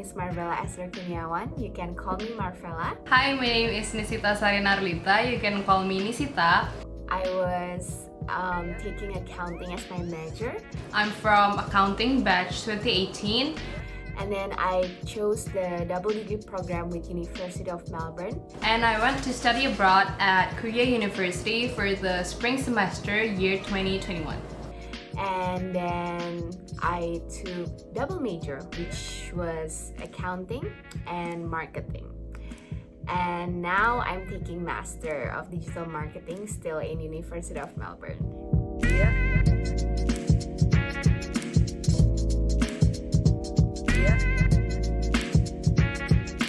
is Marvella Esther Kurniawan. You can call me Marvella. Hi, my name is Nisita Sarinarlita. You can call me Nisita. I was taking accounting as my major, I'm from Accounting Batch 2018. and then I chose the double degree program with University of Melbourne. And I went to study abroad at Korea University for the spring semester year 2021. And then I took double major, which was accounting and marketing. And now I'm taking Master of Digital Marketing still in University of Melbourne.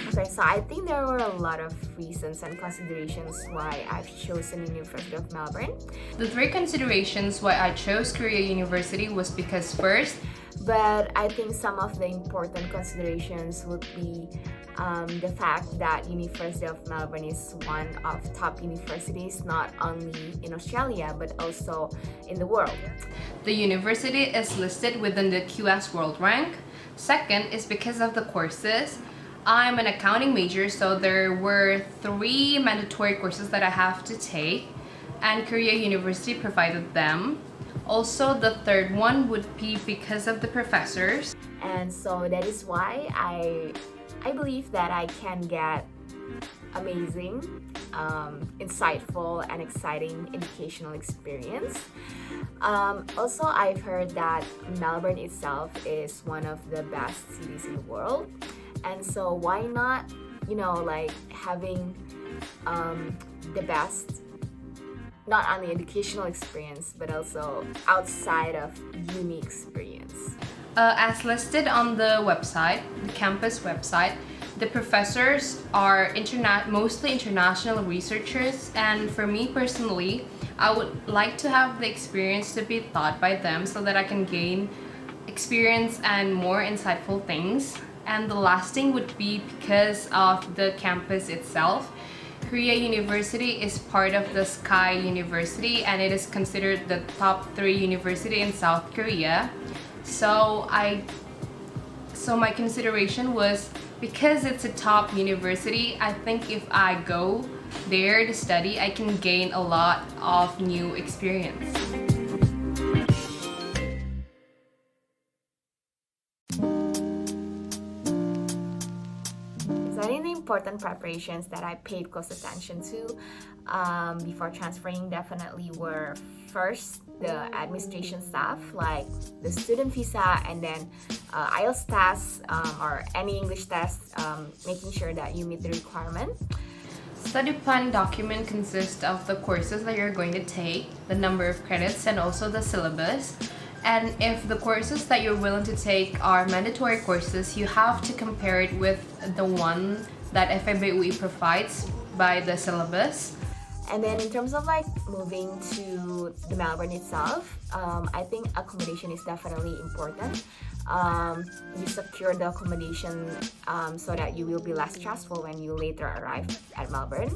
Okay, so I think there were a lot of reasons and considerations why I've chosen University of Melbourne. The three considerations why I chose Korea University was because first, But I think some of the important considerations would be the fact that University of Melbourne is one of top universities not only in Australia but also in the world. the university is listed within the QS World Rank. Second is because of the courses. I'm an accounting major, so there were 3 mandatory courses that I have to take, and Korea University provided them. Also, the third one would be because of the professors. And so that is why I believe that I can get amazing, insightful and exciting educational experience. Also, I've heard that Melbourne itself is one of the best cities in the world, and so why not, having the best, not only educational experience but also outside of uni experience. As listed on the website, the campus website, the professors are mostly international researchers, and for me personally, I would like to have the experience to be taught by them so that I can gain experience and more insightful things. And the last thing would be because of the campus itself. Korea University is part of the Sky University, and it is considered the top 3 university in South Korea. So my consideration was, because it's a top university, I think if I go there to study, I can gain a lot of new experience. So I think the important preparations that I paid close attention to before transferring definitely were first the administration staff, like the student visa, and then IELTS test or any English test, making sure that you meet the requirement. Study plan document consists of the courses that you're going to take, the number of credits, and also the syllabus. And if the courses that you're willing to take are mandatory courses, you have to compare it with the one that FEB KKI provides by the syllabus. And then in terms of moving to the Melbourne itself, I think accommodation is definitely important. You secure the accommodation so that you will be less stressful when you later arrive at Melbourne.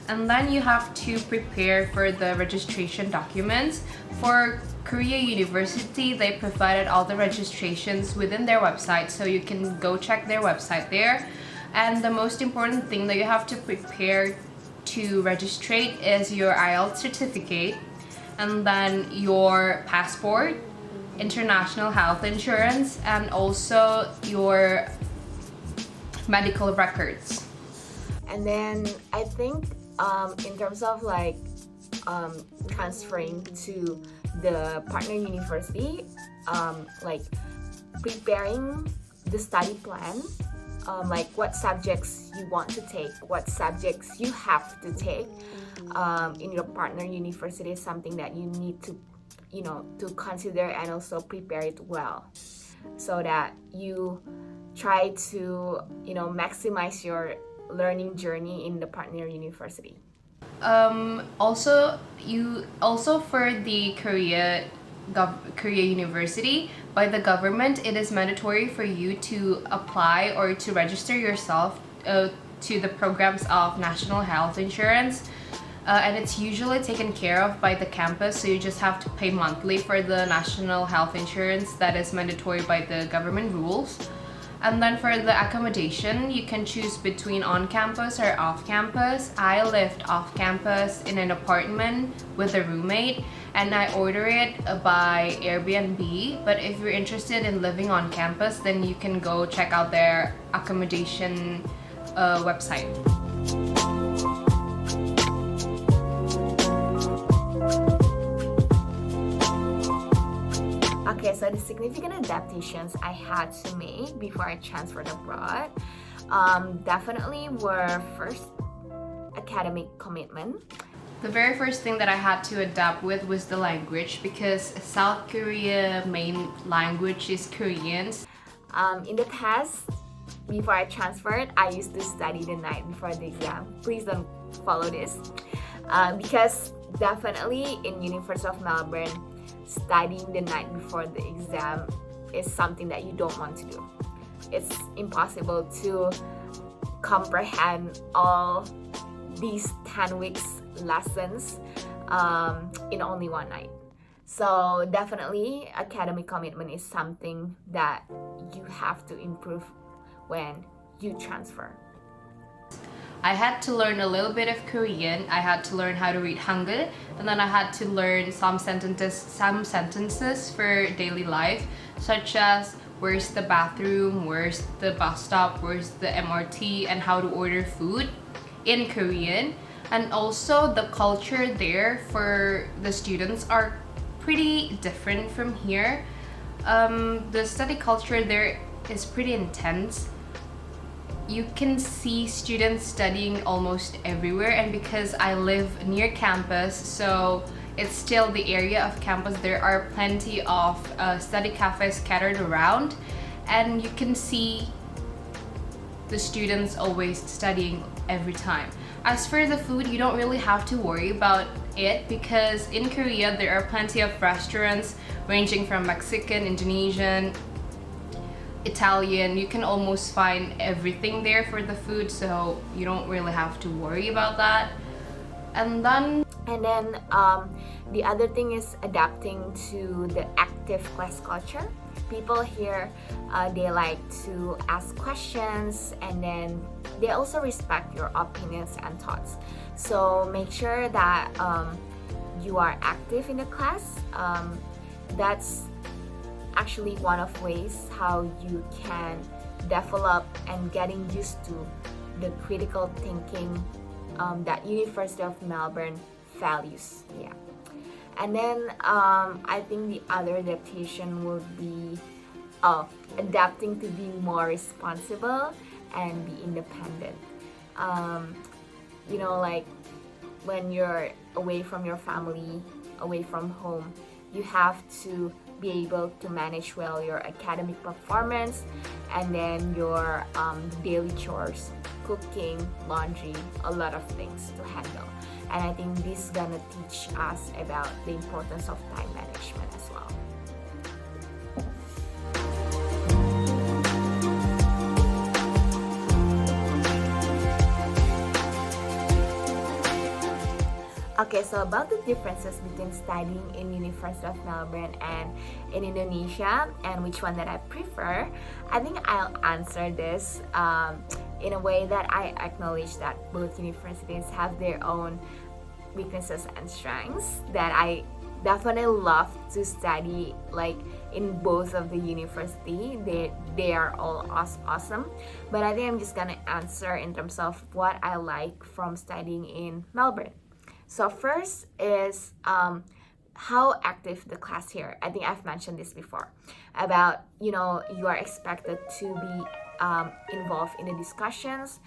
And then you have to prepare for the registration documents. For Korea University, they provided all the registrations within their website, so you can go check their website there. And the most important thing that you have to prepare to registrate is your IELTS certificate, and then your passport, international health insurance, and also your medical records. And then I think in terms of transferring to the partner university, preparing the study plan, what subjects you want to take, what subjects you have to take in your partner university is something that you need to consider and also prepare it well, so that you try to maximize your learning journey in the partner university. Also for the Korea University, by the government, it is mandatory for you to apply or to register yourself to the programs of national health insurance, and it's usually taken care of by the campus, so you just have to pay monthly for the national health insurance that is mandatory by the government rules. And then for the accommodation, you can choose between on-campus or off-campus. I lived off-campus in an apartment with a roommate, and I order it by Airbnb. But if you're interested in living on campus, then you can go check out their accommodation website. Okay, so the significant adaptations I had to make before I transferred abroad definitely were first academic commitment. The very first thing that I had to adapt with was the language, because South Korea main language is Korean. In the past, before I transferred, I used to study the night before the exam. Please don't follow this. Because definitely in University of Melbourne, studying the night before the exam is something that you don't want to do. It's impossible to comprehend all these 10 weeks lessons in only one night. So definitely academic commitment is something that you have to improve when you transfer. I had to learn a little bit of Korean. I had to learn how to read Hangul, and then I had to learn some sentences for daily life, such as where's the bathroom, where's the bus stop, where's the MRT, and how to order food in Korean. And also the culture there for the students are pretty different from here. The study culture there is pretty intense. You can see students studying almost everywhere, and because I live near campus, so it's still the area of campus, there are plenty of study cafes scattered around, and you can see the students always studying every time. As for the food, you don't really have to worry about it, because in Korea there are plenty of restaurants ranging from Mexican, Indonesian, Italian. You can almost find everything there for the food, so you don't really have to worry about that. And then the other thing is adapting to the active class culture. People here, they like to ask questions, and then they also respect your opinions and thoughts. So make sure that you are active in the class. That's actually one of ways how you can develop and getting used to the critical thinking that University of Melbourne values. Yeah. And then I think the other adaptation would be adapting to be more responsible and be independent. Like when you're away from your family, away from home, you have to be able to manage well your academic performance and then your daily chores, cooking, laundry, a lot of things to handle. And I think this is gonna teach us about the importance of time management as well. Okay, so about the differences between studying in University of Melbourne and in Indonesia, and which one that I prefer, I think I'll answer this in a way that I acknowledge that both universities have their own weaknesses and strengths, that I definitely love to study like in both of the university. They are all awesome, but I think I'm just gonna answer in terms of what I like from studying in Melbourne. So first is how active the class here. I think I've mentioned this before about, you are expected to be involved in the discussions.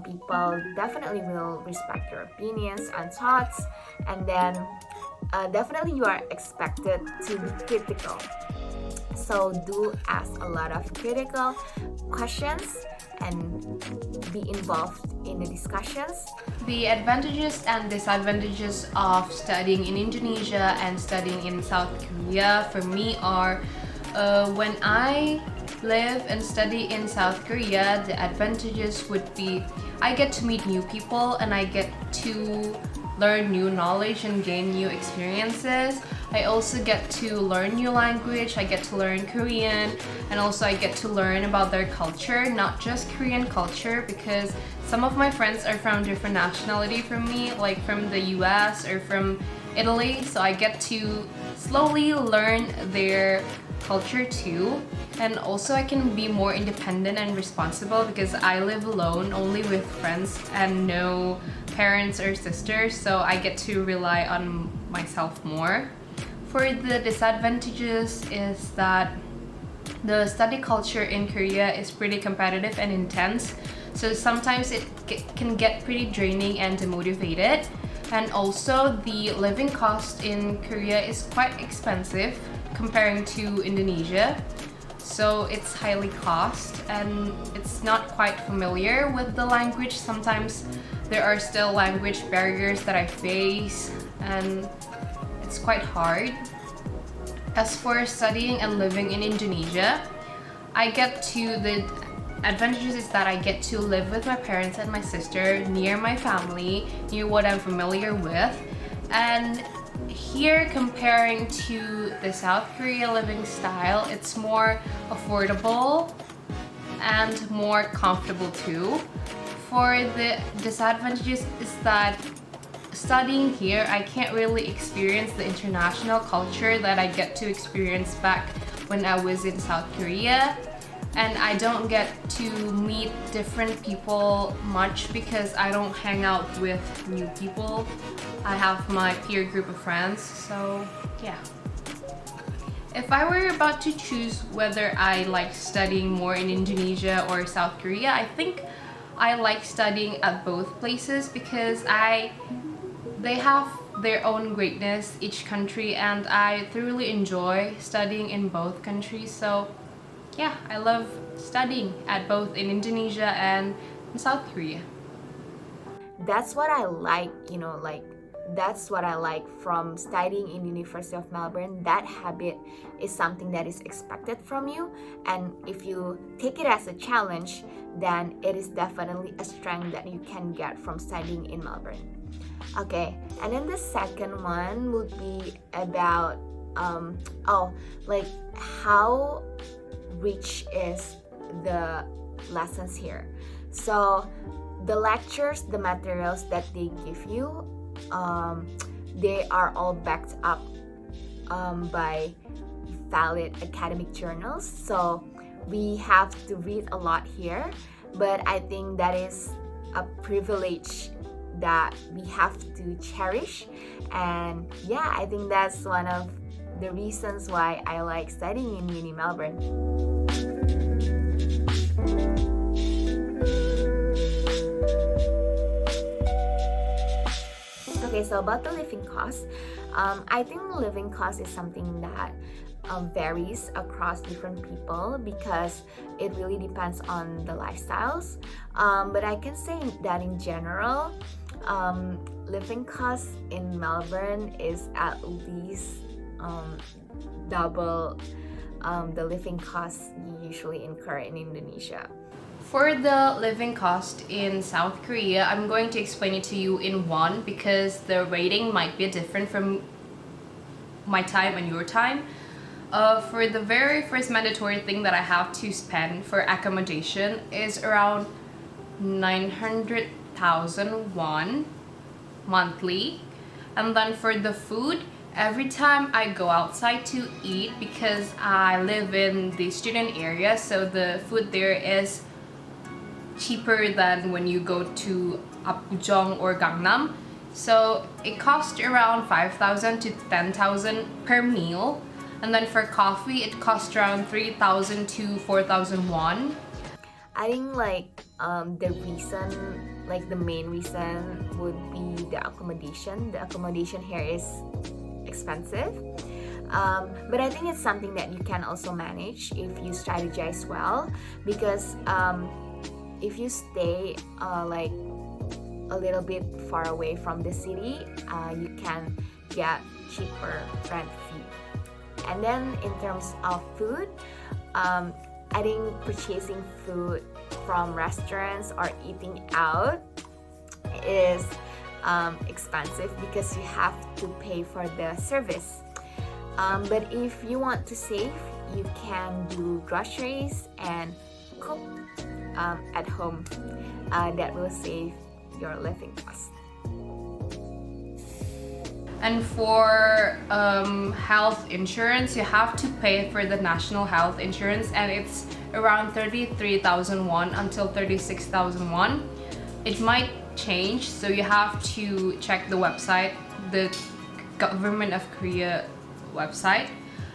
People definitely will respect your opinions and thoughts, and then definitely you are expected to be critical. So do ask a lot of critical questions and be involved in the discussions. the advantages and disadvantages of studying in Indonesia and studying in South Korea for me are when I live and study in South Korea, the advantages would be I get to meet new people and I get to learn new knowledge and gain new experiences. I also get to learn new language, I get to learn Korean, and also I get to learn about their culture, not just Korean culture, because some of my friends are from different nationality from me, like from the US or from Italy, so I get to slowly learn their culture too. And also I can be more independent and responsible because I live alone, only with friends and no parents or sisters, so I get to rely on myself more. For the disadvantages is that the study culture in Korea is pretty competitive and intense, so sometimes it can get pretty draining and demotivated. And also the living cost in Korea is quite expensive comparing to Indonesia, so it's highly cost and it's not quite familiar with the language. Sometimes there are still language barriers that I face and it's quite hard. As for studying and living in Indonesia, the advantages is that I get to live with my parents and my sister near my family, near what I'm familiar with. And here, comparing to the South Korea living style, it's more affordable and more comfortable too. For the disadvantages is that studying here, I can't really experience the international culture that I get to experience back when I was in South Korea. And I don't get to meet different people much because I don't hang out with new people. I have my peer group of friends, so yeah. If I were about to choose whether I like studying more in Indonesia or South Korea, I think I like studying at both places because they have their own greatness, each country, and I thoroughly enjoy studying in both countries. So yeah, I love studying at both in Indonesia and in South Korea. That's what I like, that's what I like from studying in University of Melbourne. That habit is something that is expected from you, and if you take it as a challenge, then it is definitely a strength that you can get from studying in Melbourne. Okay, and then the second one would be about how rich is the lessons here. So the lectures, the materials that they give you, they are all backed up by valid academic journals. So we have to read a lot here, but I think that is a privilege that we have to cherish. And yeah, I think that's one of the reasons why I like studying in Uni Melbourne. Okay, so about the living cost, I think living cost is something that varies across different people because it really depends on the lifestyles. But I can say that in general, living cost in Melbourne is at least double the living costs you usually incur in Indonesia. For the living cost in South Korea, I'm going to explain it to you in one because the rating might be different from my time and your time. For the very first mandatory thing that I have to spend for accommodation is around 900,000 won monthly. And then for the food, every time I go outside to eat, because I live in the student area, so the food there is cheaper than when you go to Apgujeong or Gangnam. So it costs around 5,000 to 10,000 per meal. And then for coffee, it costs around 3,000 to 4,000 won. I think the main reason would be the accommodation. The accommodation here is expensive. But I think it's something that you can also manage if you strategize well, because if you stay a little bit far away from the city, you can get cheaper rent fee. And then in terms of food, I think purchasing food from restaurants or eating out is expensive because you have to pay for the service. But if you want to save, you can do groceries and cook at home. That will save your living cost. And for health insurance, you have to pay for the national health insurance, and it's around 33,000 won until 36,000 won. It might change, so you have to check the website, the government of Korea website,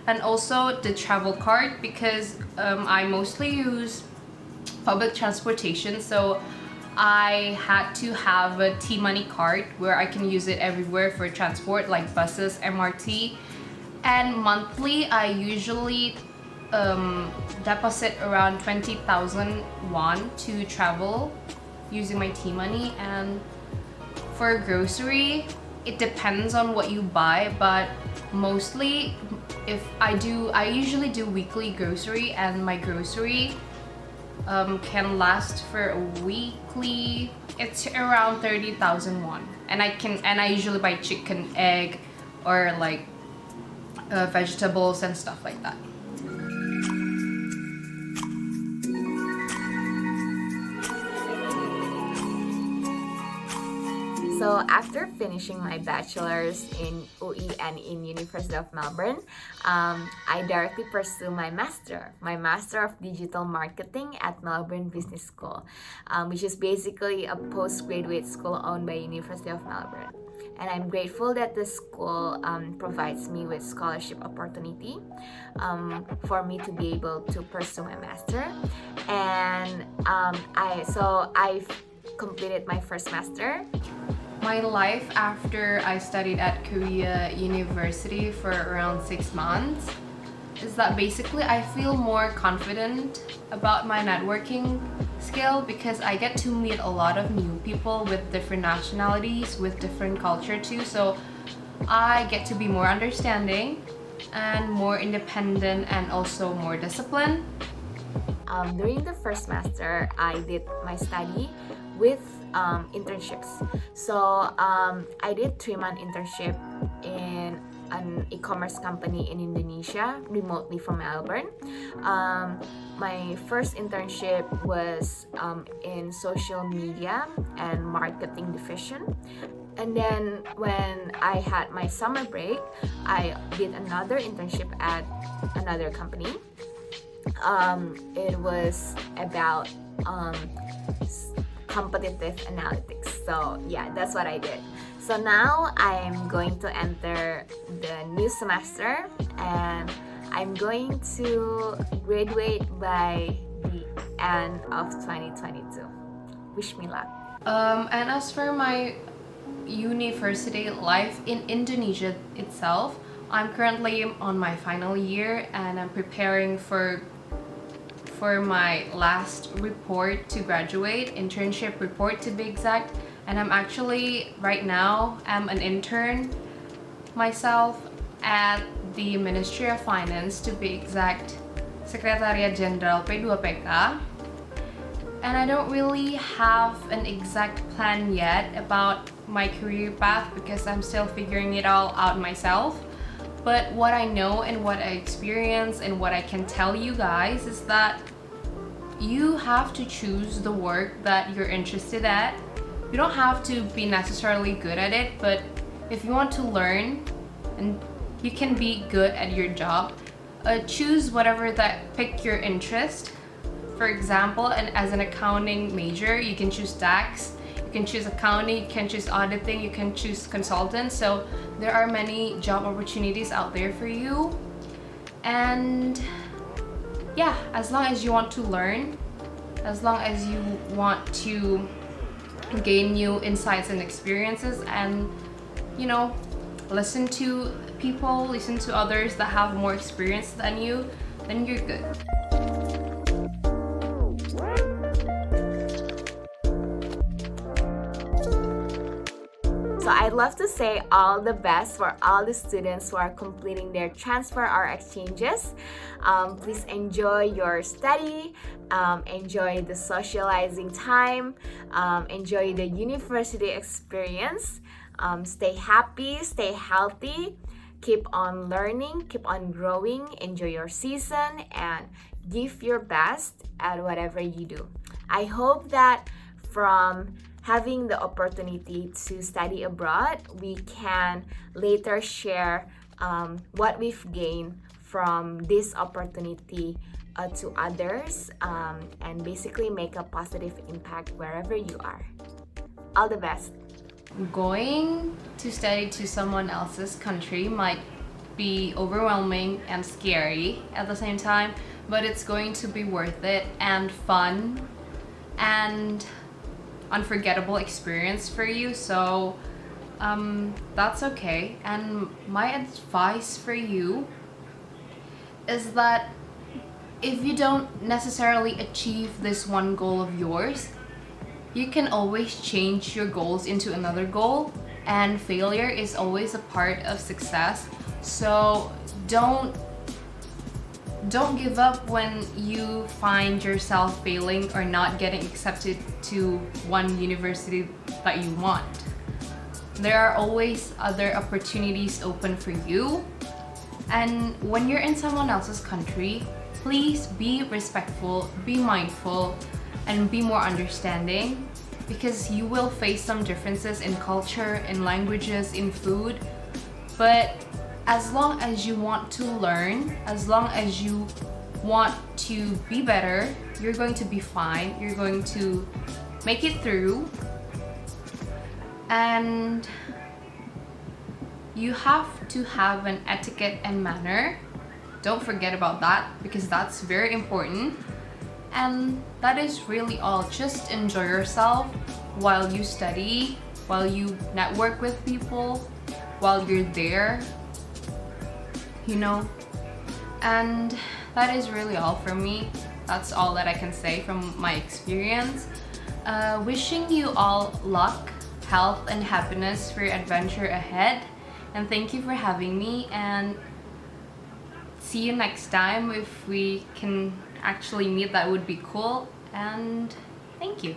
and also the travel card, because I mostly use public transportation, so I had to have a T-money card where I can use it everywhere for transport like buses, MRT, and monthly I usually deposit around 20,000 won to travel using my T-money. And for grocery, it depends on what you buy, but mostly I usually do weekly grocery, and my grocery can last for a weekly, it's around 30,000 won, and I usually buy chicken, egg, or like vegetables and stuff like that. So after finishing my bachelor's in UE and in University of Melbourne, I directly pursue my master of digital marketing at Melbourne Business School, which is basically a postgraduate school owned by University of Melbourne. And I'm grateful that the school provides me with scholarship opportunity for me to be able to pursue my master. And I've completed my first master. My life after I studied at Korea University for around 6 months is that basically I feel more confident about my networking skill, because I get to meet a lot of new people with different nationalities, with different culture too, so I get to be more understanding and more independent and also more disciplined. During the first semester, I did my study with internships. So I did 3-month internship in an e-commerce company in Indonesia, remotely from Melbourne. My first internship was in social media and marketing division. And then when I had my summer break, I did another internship at another company. It was about competitive analytics. So yeah, that's what I did. So now I'm going to enter the new semester, and I'm going to graduate by the end of 2022. Wish me luck. And as for my university life in Indonesia itself, I'm currently on my final year, and I'm preparing for my last report to graduate, internship report to be exact. And I'm actually right now I'm an intern myself at the Ministry of Finance, to be exact, Secretariat Jenderal P2PK. And I don't really have an exact plan yet about my career path, because I'm still figuring it all out myself. But what I know and what I experience and what I can tell you guys is that you have to choose the work that you're interested at. You don't have to be necessarily good at it, but if you want to learn and you can be good at your job, choose whatever that pick your interest. For example, and as an accounting major, you can choose tax, you can choose accounting, you can choose auditing, you can choose consultant. So there are many job opportunities out there for you. And yeah, as long as you want to learn, as long as you want to gain new insights and experiences, and listen to people, listen to others that have more experience than you, then you're good. So I'd love to say all the best for all the students who are completing their transfer or exchanges. Please enjoy your study, enjoy the socializing time, enjoy the university experience. Stay happy, stay healthy. Keep on learning, keep on growing, enjoy your season, and give your best at whatever you do. I hope that from having the opportunity to study abroad, we can later share what we've gained from this opportunity to others, and basically make a positive impact wherever you are. All the best. Going to study to someone else's country might be overwhelming and scary at the same time, but it's going to be worth it and fun and unforgettable experience for you. So that's okay. And my advice for you is that if you don't necessarily achieve this one goal of yours, you can always change your goals into another goal, and failure is always a part of success. So don't give up when you find yourself failing or not getting accepted to one university that you want. There are always other opportunities open for you. And when you're in someone else's country, please be respectful, be mindful, and be more understanding, because you will face some differences in culture, in languages, in food. But as long as you want to learn, as long as you want to be better, you're going to be fine. You're going to make it through. And you have to have an etiquette and manner. Don't forget about that, because that's very important. And that is really all. Just enjoy yourself while you study, while you network with people, while you're there, you know. And that is really all from me. That's all that I can say from my experience. Wishing you all luck, health, and happiness for your adventure ahead. And thank you for having me, and see you next time. If we can actually meet, that would be cool. And thank you.